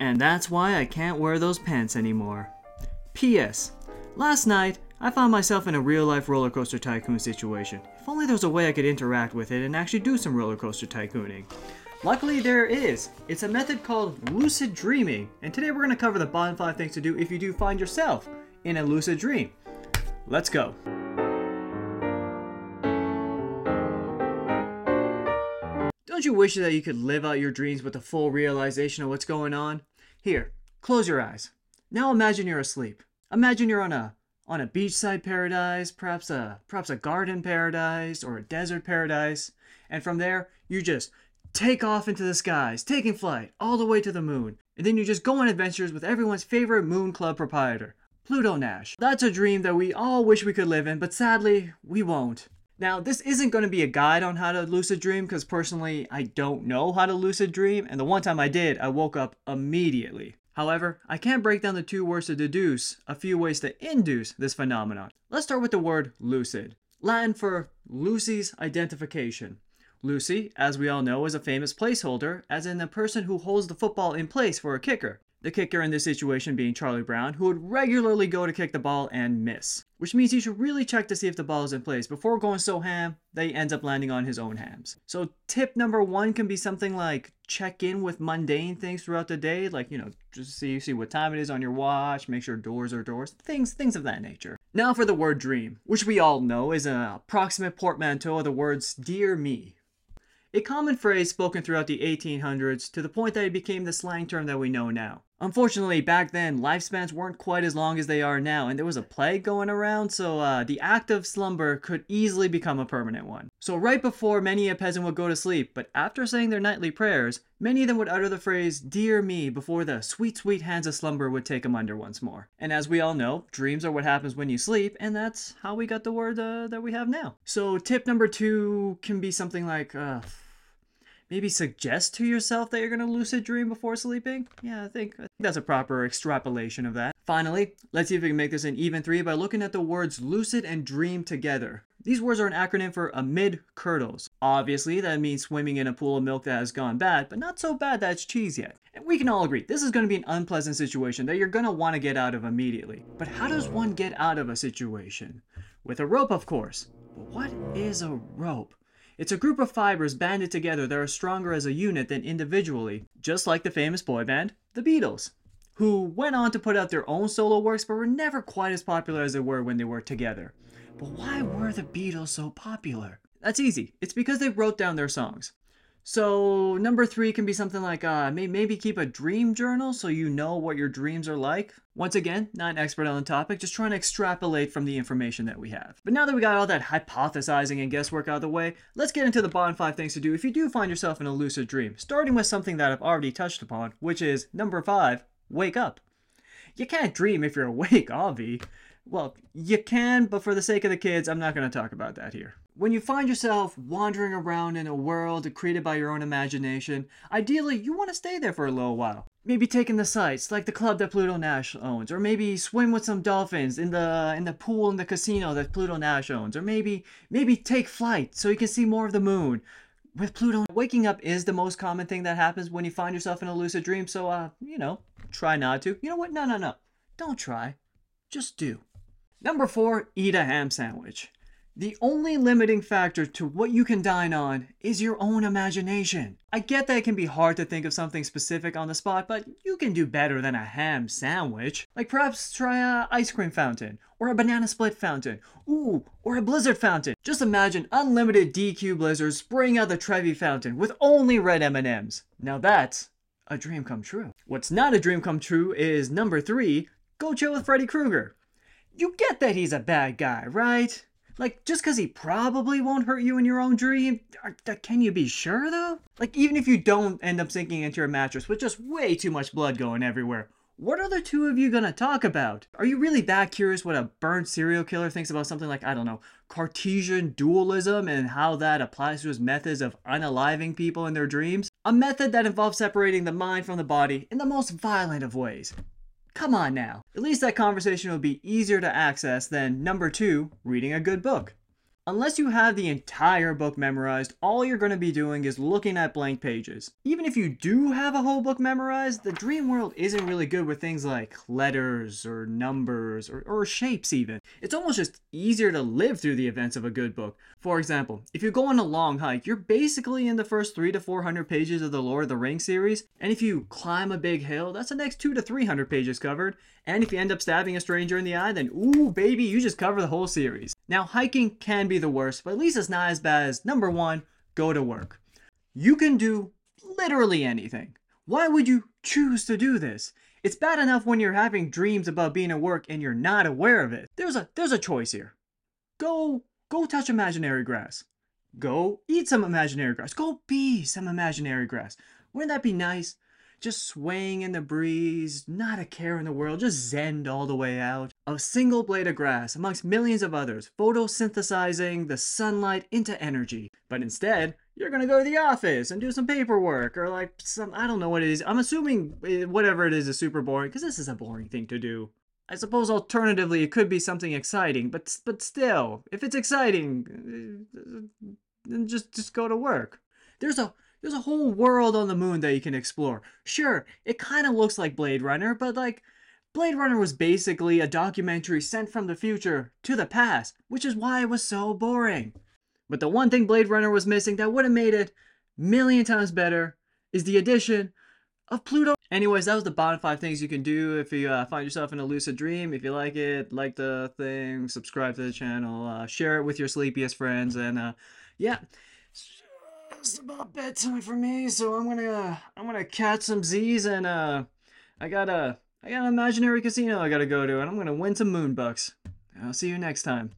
And that's why I can't wear those pants anymore. P.S. Last night, I found myself in a real-life roller coaster tycoon situation. If only there was a way I could interact with it and actually do some roller coaster tycooning. Luckily, there is. It's a method called lucid dreaming, and today we're going to cover the bottom 5 things to do if you do find yourself in a lucid dream. Let's go. Don't you wish that you could live out your dreams with the full realization of what's going on? Here, close your eyes. Now imagine you're asleep. Imagine you're on a beachside paradise, perhaps a garden paradise or a desert paradise, and from there you just take off into the skies, taking flight all the way to the moon, and then you just go on adventures with everyone's favorite moon club proprietor, Pluto Nash. That's a dream that we all wish we could live in, but sadly, we won't. Now, this isn't going to be a guide on how to lucid dream, because personally, I don't know how to lucid dream, and the one time I did, I woke up immediately. However, I can break down the 2 words to deduce a few ways to induce this phenomenon. Let's start with the word lucid. Latin for Lucy's identification. Lucy, as we all know, is a famous placeholder, as in the person who holds the football in place for a kicker. The kicker in this situation being Charlie Brown, who would regularly go to kick the ball and miss. Which means he should really check to see if the ball is in place before going so ham that he ends up landing on his own hams. So tip number 1 can be something like check in with mundane things throughout the day, like, just see what time it is on your watch, make sure doors are doors, things of that nature. Now for the word dream, which we all know is an approximate portmanteau of the words dear me. A common phrase spoken throughout the 1800s to the point that it became the slang term that we know now. Unfortunately, back then, lifespans weren't quite as long as they are now, and there was a plague going around, so the act of slumber could easily become a permanent one. So right before many a peasant would go to sleep, but after saying their nightly prayers, many of them would utter the phrase, dear me, before the sweet, sweet hands of slumber would take them under once more. And as we all know, dreams are what happens when you sleep, and that's how we got the word that we have now. So tip number 2 can be something like, maybe suggest to yourself that you're going to lucid dream before sleeping? Yeah, I think that's a proper extrapolation of that. Finally, let's see if we can make this an even 3 by looking at the words lucid and dream together. These words are an acronym for amid-curdles. Obviously, that means swimming in a pool of milk that has gone bad, but not so bad that it's cheese yet. And we can all agree, this is going to be an unpleasant situation that you're going to want to get out of immediately. But how does one get out of a situation? With a rope, of course. But what is a rope? It's a group of fibers banded together that are stronger as a unit than individually, just like the famous boy band, the Beatles, who went on to put out their own solo works but were never quite as popular as they were when they were together. But why were the Beatles so popular? That's easy. It's because they wrote down their songs. So number 3 can be something like maybe keep a dream journal so you know what your dreams are like. Once again, not an expert on the topic, just trying to extrapolate from the information that we have. But now that we got all that hypothesizing and guesswork out of the way, let's get into the bottom 5 things to do if you do find yourself in a lucid dream, starting with something that I've already touched upon, which is number 5, wake up. You can't dream if you're awake, Avi. Well, you can, but for the sake of the kids, I'm not going to talk about that here. When you find yourself wandering around in a world created by your own imagination, ideally you want to stay there for a little while. Maybe take in the sights, like the club that Pluto Nash owns, or maybe swim with some dolphins in the pool in the casino that Pluto Nash owns, or maybe take flight so you can see more of the moon. With Pluto, waking up is the most common thing that happens when you find yourself in a lucid dream, so try not to. You know what? No. Don't try. Just do. Number 4, eat a ham sandwich. The only limiting factor to what you can dine on is your own imagination. I get that it can be hard to think of something specific on the spot, but you can do better than a ham sandwich. Like perhaps try a ice cream fountain, or a banana split fountain, or a blizzard fountain. Just imagine unlimited DQ blizzards spraying out the Trevi fountain with only red M&Ms. Now that's a dream come true. What's not a dream come true is number 3, go chill with Freddy Krueger. You get that he's a bad guy, right? Like, just because he probably won't hurt you in your own dream, can you be sure, though? Like, even if you don't end up sinking into your mattress with just way too much blood going everywhere, what are the 2 of you gonna talk about? Are you really that curious what a burned serial killer thinks about something like, Cartesian dualism and how that applies to his methods of unaliving people in their dreams? A method that involves separating the mind from the body in the most violent of ways. Come on now. At least that conversation will be easier to access than number 2, reading a good book. Unless you have the entire book memorized, all you're going to be doing is looking at blank pages. Even if you do have a whole book memorized, the dream world isn't really good with things like letters or numbers or shapes even. It's almost just easier to live through the events of a good book. For example, if you go on a long hike, you're basically in the first 300 to 400 pages of the Lord of the Rings series, and if you climb a big hill, that's the next 200 to 300 pages covered. And if you end up stabbing a stranger in the eye, then ooh baby, you just cover the whole series. Now hiking can be the worst, but at least it's not as bad as number 1, go to work. You can do literally anything. Why would you choose to do this? It's bad enough when you're having dreams about being at work and you're not aware of it. There's a choice here. Go touch imaginary grass. Go eat some imaginary grass. Go be some imaginary grass. Wouldn't that be nice? Just swaying in the breeze, not a care in the world, just zen all the way out. A single blade of grass amongst millions of others, photosynthesizing the sunlight into energy. But instead, you're gonna go to the office and do some paperwork or like some, I don't know what it is. I'm assuming whatever it is super boring because this is a boring thing to do. I suppose alternatively it could be something exciting, but still, if it's exciting, then just go to work. There's a whole world on the moon that you can explore. Sure, it kind of looks like Blade Runner, but like, Blade Runner was basically a documentary sent from the future to the past, which is why it was so boring. But the one thing Blade Runner was missing that would have made it a million times better is the addition of Pluto. Anyways, that was the bottom 5 things you can do if you find yourself in a lucid dream. If you like it, like the thing, subscribe to the channel, share it with your sleepiest friends, and yeah. It's about bedtime for me, so I'm gonna catch some Z's, and I got an imaginary casino I gotta go to, and I'm gonna win some moon bucks. I'll see you next time.